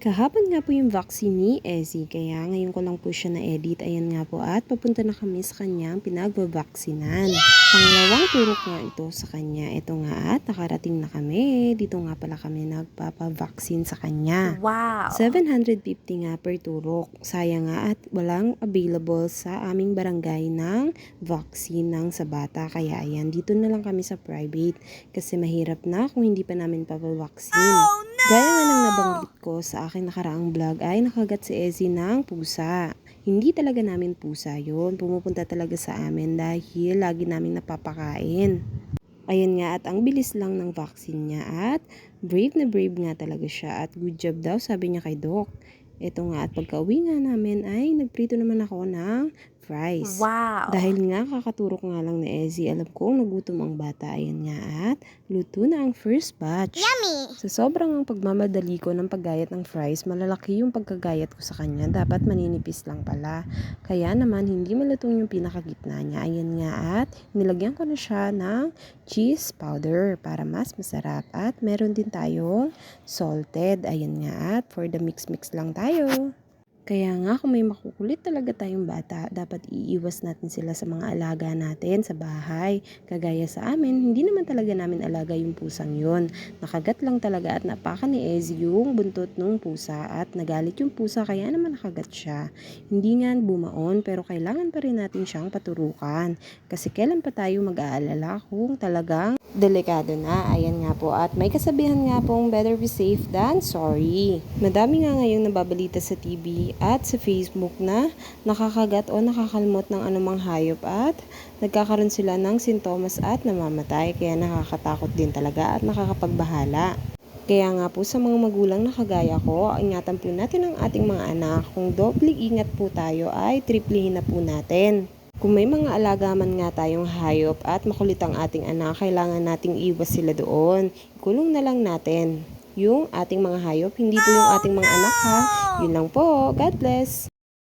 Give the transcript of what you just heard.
Kahapon nga po yung vaccine ni Ezzy, kaya ngayon ko lang po siya na-edit. Ayan nga po at papunta na kami sa kanyang pinagbabaksinan. Pangalawang turok nga ito sa kanya. Ito nga at nakarating na kami. Dito nga pala kami nagpapavaksin sa kanya. Wow! 750 nga per turok. Sayang nga at walang available sa aming barangay ng vaccine ng sa bata. Kaya ayan, dito na lang kami sa private kasi mahirap na kung hindi pa namin papavaksin. Oh, no! Gaya nga ng nabanggit ko sa aking nakaraang vlog ay nakagat si Ezzy ng pusa. Hindi talaga namin pusa yon, pumupunta talaga sa amin dahil lagi namin napapakain. Ayan nga at ang bilis lang ng vaccine niya at brave na brave nga talaga siya at good job daw sabi niya kay Doc. Ito nga at pagka-uwi nga namin ay nagprito naman ako ng fries. Wow! Dahil nga kakaturok nga lang ni Ezzy, alam kong nagutom ang bata. Ayan nga at luto na ang first batch. Yummy! Sa sobrang pagmamadali ko ng paggayat ng fries, malalaki yung pagkagayat ko sa kanya. Dapat maninipis lang pala. Kaya naman hindi malutong yung pinakagitna niya. Ayan nga at nilagyan ko na siya ng cheese powder para mas masarap. At meron din tayong salted. Ayan nga at for the mix-mix lang tayo. Kaya nga kung may makukulit talaga tayong bata, dapat iiwas natin sila sa mga alaga natin sa bahay. Kagaya sa amin, hindi naman talaga namin alaga yung pusang yun. Nakagat lang talaga at napaka ni Ezzy yung buntot ng pusa at nagalit yung pusa kaya naman nakagat siya. Hindi nga bumaon pero kailangan pa rin natin siyang paturukan. Kasi kailan pa tayo mag-aalala kung talagang delikado na. Ayan nga po at may kasabihan nga pong better be safe than sorry. Madami nga ngayong nababalita sa TV at sa Facebook na nakakagat o nakakalmot ng anumang hayop at nagkakaroon sila ng sintomas at namamatay. Kaya nakakatakot din talaga at nakakapagbahala. Kaya nga po sa mga magulang na kagaya ko, ingatan po natin ang ating mga anak. Kung doble ingat po tayo ay triplihin na po natin. Kung may mga alaga man nga tayong hayop at makulit ang ating anak, kailangan nating iwas sila doon. Ikulong na lang natin yung ating mga hayop, hindi po yung ating mga anak ha. Yun lang po. God bless!